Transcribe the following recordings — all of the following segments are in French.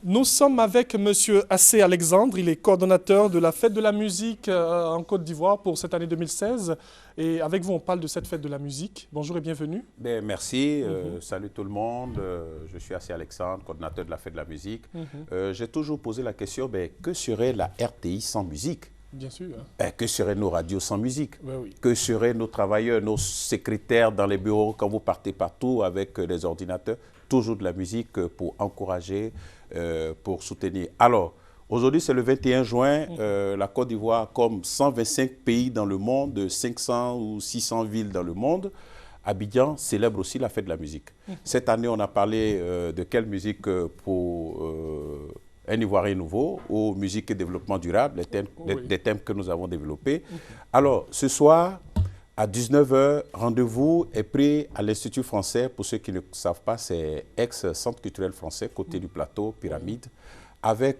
Nous sommes avec Monsieur Assé Alexandre, il est coordonnateur de la fête de la musique en Côte d'Ivoire pour cette année 2016. Et avec vous, on parle de cette fête de la musique. Bonjour et bienvenue. Ben, merci, salut tout le monde. Je suis Assé Alexandre, coordonnateur de la fête de la musique. J'ai toujours posé la question, que serait la RTI sans musique? Bien sûr. Que seraient nos radios sans musique? Oui. Que seraient nos travailleurs, nos secrétaires dans les bureaux quand vous partez partout avec les ordinateurs? Toujours de la musique pour encourager, pour soutenir. Alors, aujourd'hui, c'est le 21 juin. La Côte d'Ivoire, comme 125 pays dans le monde, 500 ou 600 villes dans le monde, Abidjan célèbre aussi la fête de la musique. Cette année, on a parlé de quelle musique pour un Ivoirien nouveau, ou musique et développement durable, des thèmes que nous avons développés. Alors, ce soir, à 19 h, rendez-vous est pris à l'Institut français. Pour ceux qui ne savent pas, c'est ex-Centre culturel français, côté du plateau, Pyramide, avec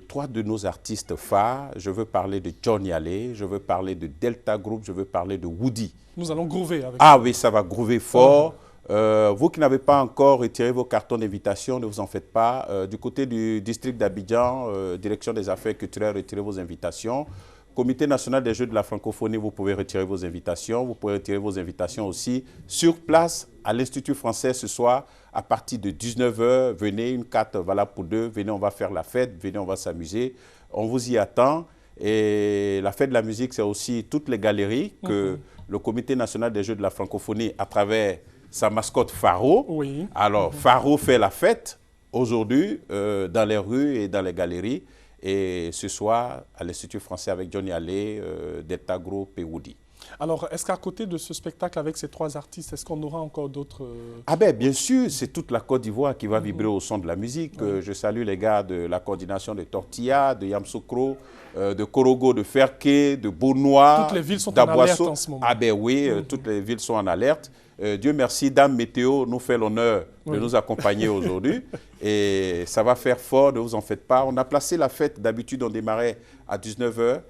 trois de nos artistes phares. Je veux parler de John Yalé, je veux parler de Delta Group, je veux parler de Woody. Nous allons groover avec ça. Oui, ça va groover fort. Vous qui n'avez pas encore retiré vos cartons d'invitation, ne vous en faites pas. Du côté du district d'Abidjan, direction des affaires culturelles, retirez vos invitations. Comité national des Jeux de la francophonie, vous pouvez retirer vos invitations. Vous pouvez retirer vos invitations aussi sur place à l'Institut français ce soir à partir de 19 h. Venez, une carte valable pour deux. Venez, on va faire la fête. Venez, on va s'amuser. On vous y attend. Et la fête de la musique, c'est aussi toutes les galeries que le Comité national des Jeux de la francophonie, à travers sa mascotte Faro. Oui. Alors, Faro fait la fête aujourd'hui dans les rues et dans les galeries. Et ce soir, à l'Institut français avec John Yalé, Delta Group et Woody. Alors, est-ce qu'à côté de ce spectacle avec ces trois artistes, est-ce qu'on aura encore d'autres... Ah ben, bien sûr, c'est toute la Côte d'Ivoire qui va vibrer au son de la musique. Je salue les gars de la coordination de Tortilla, de Yamsoukro, de Korogo, de Ferké, de Beaunois. Toutes les villes sont en alerte en ce moment. Ah ben oui, toutes les villes sont en alerte. Dieu merci, Dame Météo nous fait l'honneur de nous accompagner aujourd'hui. Et ça va faire fort, ne vous en faites pas. On a placé la fête, d'habitude on démarrait à 19 h.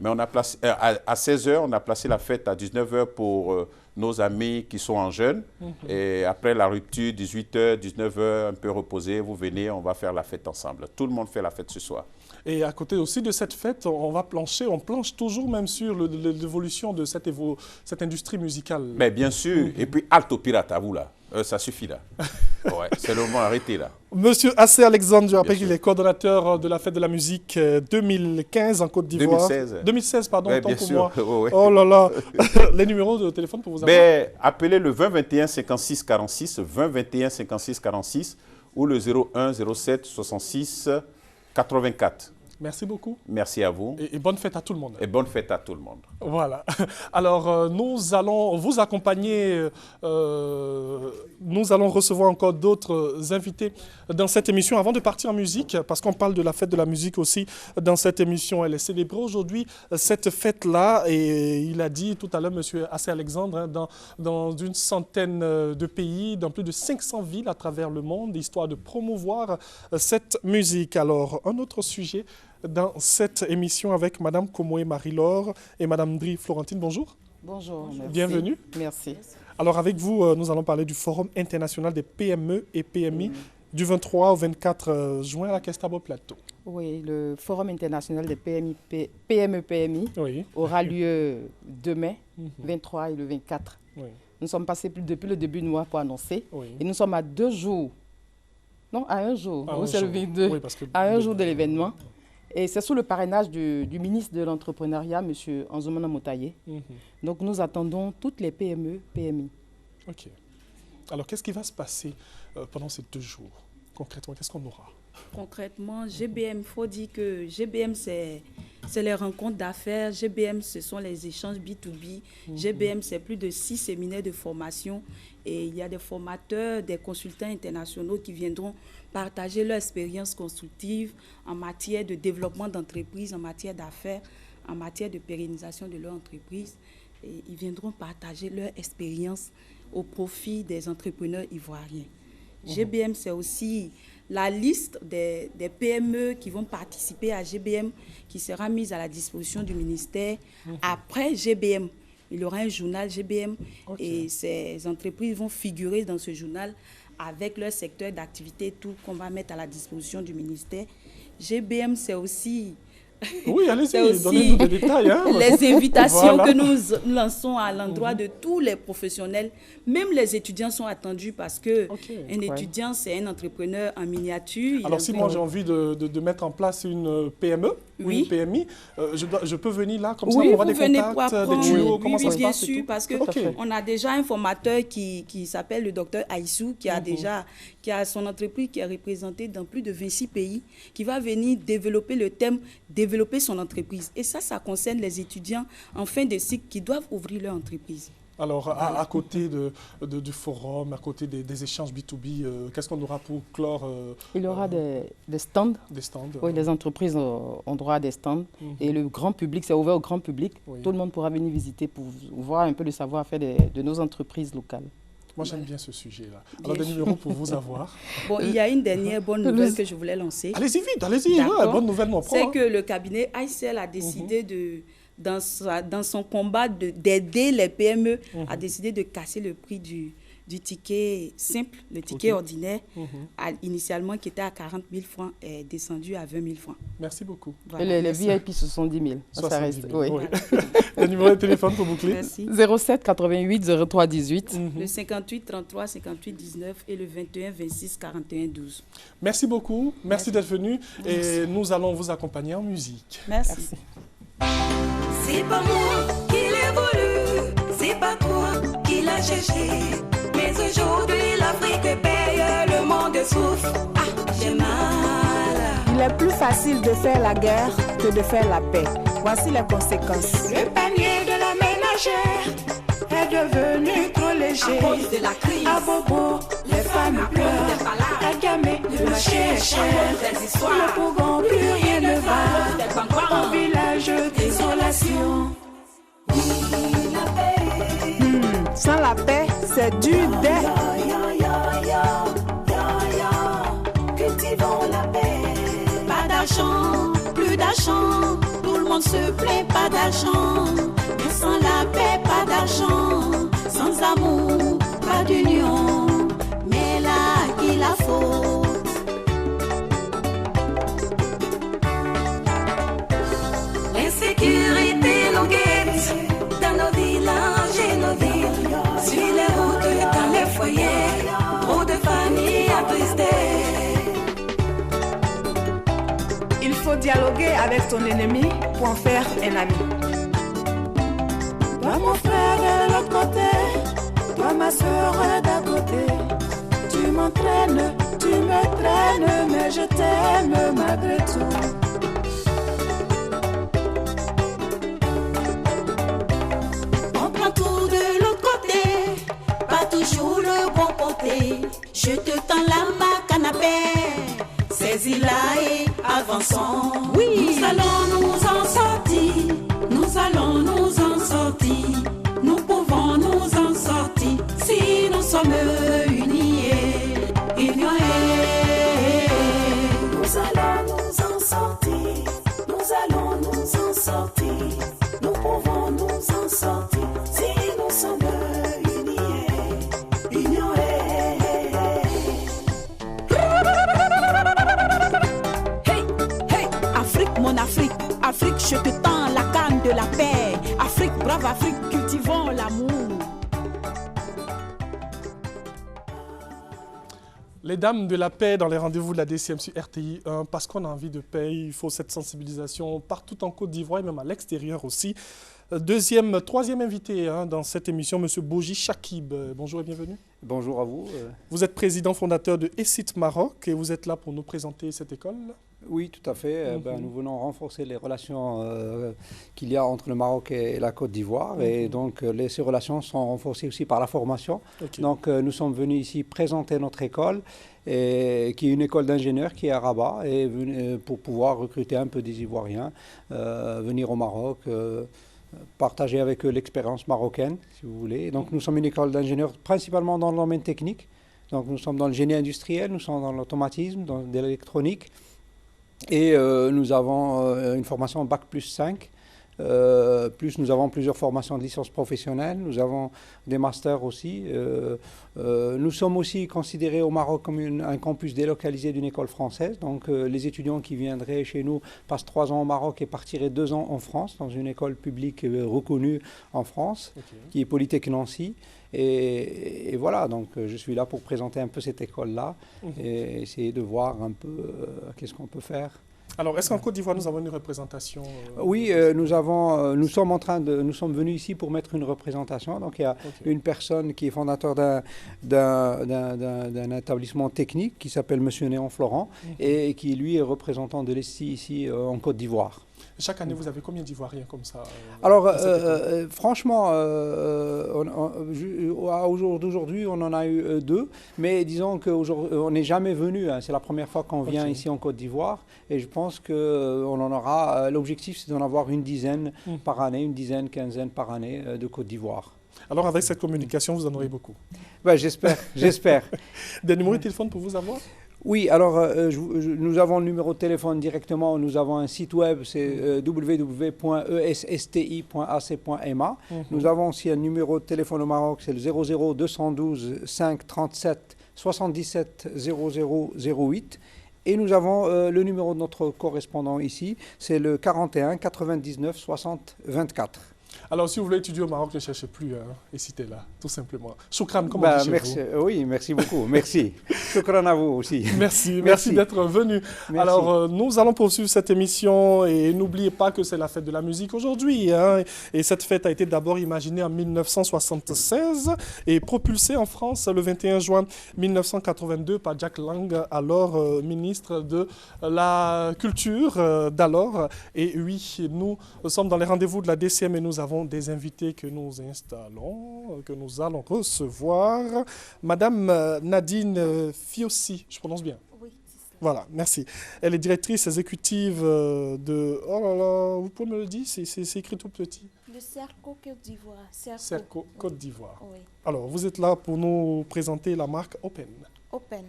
Mais on a placé, à 16 h, on a placé la fête à 19 h pour nos amis qui sont en jeûne. Et après la rupture, 18 h, 19 h, un peu reposé, vous venez, on va faire la fête ensemble. Tout le monde fait la fête ce soir. Et à côté aussi de cette fête, on va plancher, on planche toujours même sur l'évolution de cette industrie musicale. Mais bien sûr, et puis Alto Pirate, à vous là, ça suffit là. Ouais, c'est le moment, arrêtez là. Monsieur Assé Alexandre, je rappelle qu'il est coordonnateur de la fête de la musique 2015 en Côte d'Ivoire. 2016, pardon, ouais, tant bien pour sûr. moi. Oh là là. Les numéros de téléphone pour vous avoir. Appelez le 20 21 56 46, 20 21 56 46 ou le 01 07 66 84. Merci beaucoup. Merci à vous. Et bonne fête à tout le monde. Et bonne fête à tout le monde. Voilà. Alors, nous allons vous accompagner. Nous allons recevoir encore d'autres invités dans cette émission. Avant de partir en musique, parce qu'on parle de la fête de la musique aussi dans cette émission, elle est célébrée aujourd'hui, cette fête-là. Et il a dit tout à l'heure, M. Assé Alexandre, dans une centaine de pays, dans plus de 500 villes à travers le monde, histoire de promouvoir cette musique. Alors, un autre sujet dans cette émission avec Mme Komoé Marie-Laure et Mme Dri Florentine. Bonjour. Bonjour, merci. Bienvenue. Merci. Alors avec vous, nous allons parler du Forum international des PME et PMI du 23 au 24 juin à la Kestabo Plateau. Oui, le Forum international des PME-PMI aura lieu demain, 23 et le 24. Nous sommes passés depuis le début du mois pour annoncer et nous sommes à 2 jours, non, à 1 jour, c'est le 22, à 1 jour de l'événement. Et c'est sous le parrainage du ministre de l'Entrepreneuriat, M. Anzoumana Moutaye. Donc nous attendons toutes les PME, PMI. OK. Alors qu'est-ce qui va se passer pendant ces 2 jours? Concrètement, qu'est-ce qu'on aura? Concrètement, GBM, il faut dire que GBM, c'est les rencontres d'affaires. GBM, ce sont les échanges B2B. GBM, c'est plus de 6 séminaires de formation. Et il y a des formateurs, des consultants internationaux qui viendront partager leur expérience constructive en matière de développement d'entreprise, en matière d'affaires, en matière de pérennisation de leur entreprise. Et ils viendront partager leur expérience au profit des entrepreneurs ivoiriens. GBM, c'est aussi la liste des PME qui vont participer à GBM qui sera mise à la disposition du ministère. Après GBM, il y aura un journal GBM et ces entreprises vont figurer dans ce journal avec leur secteur d'activité, tout qu'on va mettre à la disposition du ministère. GBM, c'est aussi... Oui, allez-y, donnez-nous des détails. Hein. Les invitations que nous lançons à l'endroit de tous les professionnels, même les étudiants sont attendus parce que un étudiant, c'est un entrepreneur en miniature. Alors, si moi j'ai envie de mettre en place une PME, une PMI, je peux venir là comme ça, on aura des contacts, des tuyaux, comment ça se passe? Bien sûr, parce qu'on a déjà un formateur qui s'appelle le docteur Aïssou, qui a son entreprise qui est représentée dans plus de 26 pays, qui va venir développer le thème développer son entreprise. Et ça concerne les étudiants en fin de cycle qui doivent ouvrir leur entreprise. Alors, à côté du forum, à côté des échanges B2B, qu'est-ce qu'on aura pour clore? Il y aura des stands. Des stands. Oui, les entreprises ont droit à des stands. Et le grand public, c'est ouvert au grand public. Tout le monde pourra venir visiter pour voir un peu le savoir-faire de nos entreprises locales. Moi, j'aime bien ce sujet-là. Alors, des numéros pour vous avoir. Bon, il y a une dernière bonne nouvelle que je voulais lancer. Allez-y vite, allez-y. Bonne nouvelle, mon pro. C'est que le cabinet ICL a décidé dans son combat d'aider les PME, a décidé de casser le prix du ticket simple, le ticket ordinaire, initialement qui était à 40 000 francs, est descendu à 20 000 francs. Merci beaucoup. Voilà, et les VIP, ce sont 10 000. Ça reste, 000. Oui. Le numéro de téléphone pour boucler? Merci. 07 88 03 18. Le 58 33 58 19 et le 21 26 41 12. Merci beaucoup. Merci d'être venu. Et nous allons vous accompagner en musique. Merci. C'est pas moi qui l'ai voulu, c'est pas toi qui l'as cherché. Mais aujourd'hui l'Afrique paye, le monde souffre. Ah, j'ai mal. Il est plus facile de faire la guerre que de faire la paix. Voici les conséquences. Le panier de la ménagère est devenu trop léger. À cause de la crise, à Bobo, les femmes pleurent. À Gamé, le marché est cher. Le Pougon, plus rien ne va. Au village, désolation. Sans la paix, c'est du dé. Cultivons la paix. Pas d'argent, plus d'argent. Tout le monde se plaît, pas d'argent. Mais sans la paix, pas d'argent. Sans amour, pas d'union. Mais là, qui la faut? L'insécurité nous guette dans nos villages et nos villes. Sur les routes, dans les foyers, trop de familles attristées. Il faut dialoguer avec ton ennemi pour en faire un ami. Toi mon frère de l'autre côté, toi ma soeur d'à côté. Tu m'entraînes, tu me traînes, mais je t'aime malgré tout. On prend tout de l'autre côté, pas toujours le bon côté. Je te tends la main canapé, saisis-la et avançons. Oui, nous allons nous en sortir, nous allons nous en sortir. Nous pouvons nous en sortir si nous sommes unis. Union nous allons nous en sortir, nous allons nous en sortir. Nous pouvons nous en sortir si nous sommes unis. Union mon Afrique, Afrique, je te tends la canne de la paix. Afrique, brave Afrique, cultivons l'amour. Les dames de la paix dans les rendez-vous de la DCM sur RTI 1, parce qu'on a envie de paix, il faut cette sensibilisation partout en Côte d'Ivoire et même à l'extérieur aussi. Troisième invité dans cette émission, M. Boji Chakib. Bonjour et bienvenue. Bonjour à vous. Vous êtes président fondateur de ESIT Maroc et vous êtes là pour nous présenter cette école. Oui, tout à fait. Nous venons renforcer les relations qu'il y a entre le Maroc et la Côte d'Ivoire. Et donc, ces relations sont renforcées aussi par la formation. Donc, nous sommes venus ici présenter notre école, qui est une école d'ingénieurs qui est à Rabat, et pour pouvoir recruter un peu des Ivoiriens, venir au Maroc, partager avec eux l'expérience marocaine, si vous voulez. Donc, nous sommes une école d'ingénieurs principalement dans le domaine technique. Donc, nous sommes dans le génie industriel, nous sommes dans l'automatisme, dans l'électronique. Et nous avons une formation Bac+5 Plus nous avons plusieurs formations de licence professionnelle, nous avons des masters aussi. Nous sommes aussi considérés au Maroc comme un campus délocalisé d'une école française. Donc les étudiants qui viendraient chez nous passent 3 ans au Maroc et partiraient 2 ans en France, dans une école publique reconnue en France, qui est Polytech Nancy. Et voilà, donc je suis là pour présenter un peu cette école-là et essayer de voir un peu qu'est-ce qu'on peut faire. Alors, est-ce qu'en Côte d'Ivoire, nous avons une représentation Oui, nous sommes venus ici pour mettre une représentation. Donc, il y a une personne qui est fondateur d'un établissement technique qui s'appelle Monsieur Néon Florent et qui, lui, est représentant de l'ESTI ici en Côte d'Ivoire. Chaque année, vous avez combien d'Ivoiriens comme ça Alors, franchement, au jour d'aujourd'hui, on en a eu 2. Mais disons qu'on n'est jamais venu. Hein, c'est la première fois qu'on vient ici en Côte d'Ivoire. Et je pense qu'on en aura... L'objectif, c'est d'en avoir une dizaine par année, une dizaine, quinzaine par année de Côte d'Ivoire. Alors, avec cette communication, vous en aurez beaucoup. Ben, j'espère. Des numéros de téléphone pour vous avoir? Oui, alors nous avons le numéro de téléphone directement, nous avons un site web, c'est www.essti.ac.ma. Nous avons aussi un numéro de téléphone au Maroc, c'est le 00 212 5 37 77 0008. Et nous avons le numéro de notre correspondant ici, c'est le 41 99 60 24. Alors, si vous voulez étudier au Maroc, ne cherchez plus, et citez là, tout simplement. Choukran, comment on dit chez merci, vous? Oui, merci beaucoup, merci. Choukran à vous aussi. Merci d'être venu. Merci. Alors, nous allons poursuivre cette émission et n'oubliez pas que c'est la fête de la musique aujourd'hui. Hein, et cette fête a été d'abord imaginée en 1976 et propulsée en France le 21 juin 1982 par Jack Lang, alors ministre de la Culture d'alors. Et oui, nous sommes dans les rendez-vous de la DCM et nous avons des invités que nous installons, que nous allons recevoir. Madame Nadine Fiossi, je prononce bien? Oui, c'est ça. Voilà, merci. Elle est directrice exécutive de... Oh là là, vous pouvez me le dire? C'est écrit tout petit. Le Cerco Côte d'Ivoire. Cerco Côte d'Ivoire. Oui. Alors, vous êtes là pour nous présenter la marque Open. Open.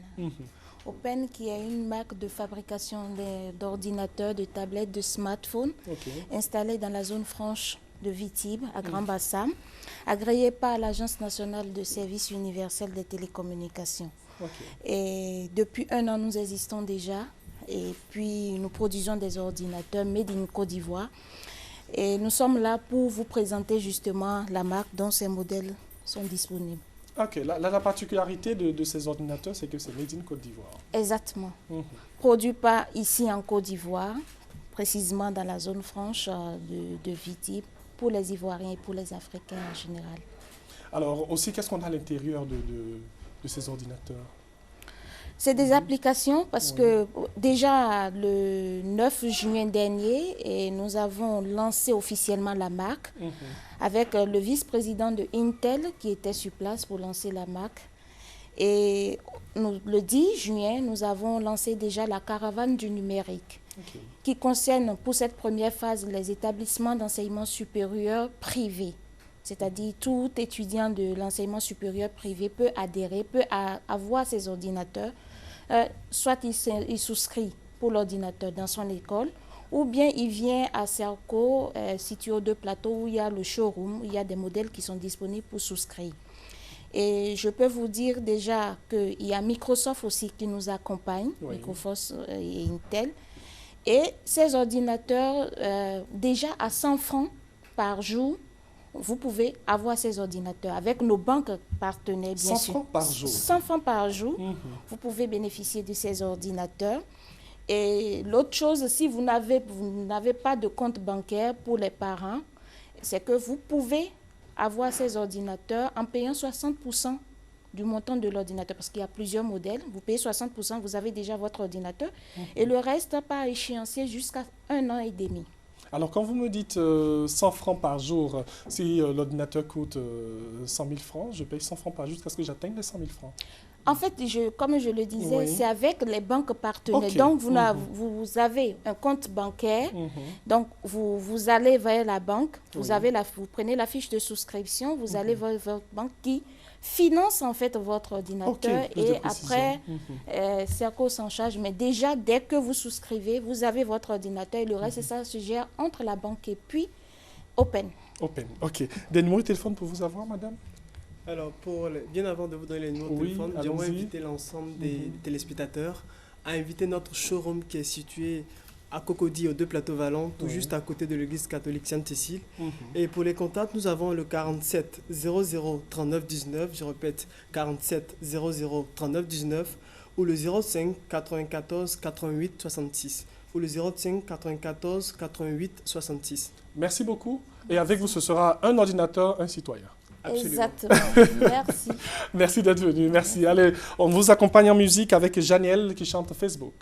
Open, qui est une marque de fabrication d'ordinateurs, de tablettes, de smartphones, installée dans la zone franche de Vitib, à Grand Bassam, agréée par l'Agence nationale de services universels des télécommunications. Et depuis 1 an, nous existons déjà. Et puis, nous produisons des ordinateurs made in Côte d'Ivoire. Et nous sommes là pour vous présenter justement la marque dont ces modèles sont disponibles. Ok, la particularité de ces ordinateurs, c'est que c'est made in Côte d'Ivoire. Exactement. Produit pas ici en Côte d'Ivoire, précisément dans la zone franche de Vitib, pour les Ivoiriens et pour les Africains en général. Alors aussi, qu'est-ce qu'on a à l'intérieur de ces ordinateurs? C'est des applications parce que déjà le 9 juin dernier, et nous avons lancé officiellement la marque avec le vice-président de Intel qui était sur place pour lancer la marque. Et le 10 juin, nous avons lancé déjà la caravane du numérique qui concerne pour cette première phase les établissements d'enseignement supérieur privés. C'est-à-dire tout étudiant de l'enseignement supérieur privé peut adhérer, peut avoir ses ordinateurs. Soit il souscrit pour l'ordinateur dans son école, ou bien il vient à Cerco, situé aux 2 plateaux, où il y a le showroom, où il y a des modèles qui sont disponibles pour souscrire. Et je peux vous dire déjà qu'il y a Microsoft aussi qui nous accompagne, Microsoft et Intel. Et ces ordinateurs, déjà à 100 francs par jour, vous pouvez avoir ces ordinateurs avec nos banques partenaires, bien sûr. 100 francs par jour. 100 francs par jour, vous pouvez bénéficier de ces ordinateurs. Et l'autre chose, si vous n'avez pas de compte bancaire pour les parents, c'est que vous pouvez avoir ces ordinateurs en payant 60% du montant de l'ordinateur, parce qu'il y a plusieurs modèles. Vous payez 60%, vous avez déjà votre ordinateur, et le reste par échéancier jusqu'à 1 an et demi. Alors, quand vous me dites 100 francs par jour, si l'ordinateur coûte 100 000 francs, je paye 100 francs par jour jusqu'à ce que j'atteigne les 100 000 francs. En fait, comme je le disais, c'est avec les banques partenaires. Donc, vous avez un compte bancaire. Donc, vous allez vers la banque, vous prenez la fiche de souscription, vous allez vers votre banque qui finance en fait votre ordinateur et après, Cerco s'en charge. Mais déjà, dès que vous souscrivez, vous avez votre ordinateur et le reste, ça se gère entre la banque et puis Open. Open, ok. Des numéros de téléphone pour vous avoir, madame? Alors, bien avant de vous donner les numéros de téléphone, j'aimerais inviter l'ensemble des téléspectateurs à inviter notre showroom qui est situé à Cocody, aux 2 plateaux Vallon, tout juste à côté de l'église catholique Sainte-Cécile. Et pour les contacts, nous avons le 47 00 39 19, je répète, 47 00 39 19, ou le 05 94 88 66, ou le 05 94 88 66. Merci beaucoup. Et avec vous, ce sera un ordinateur, un citoyen. Absolument. Exactement. Merci. Merci d'être venu. Merci. Allez, on vous accompagne en musique avec Janiel qui chante Facebook.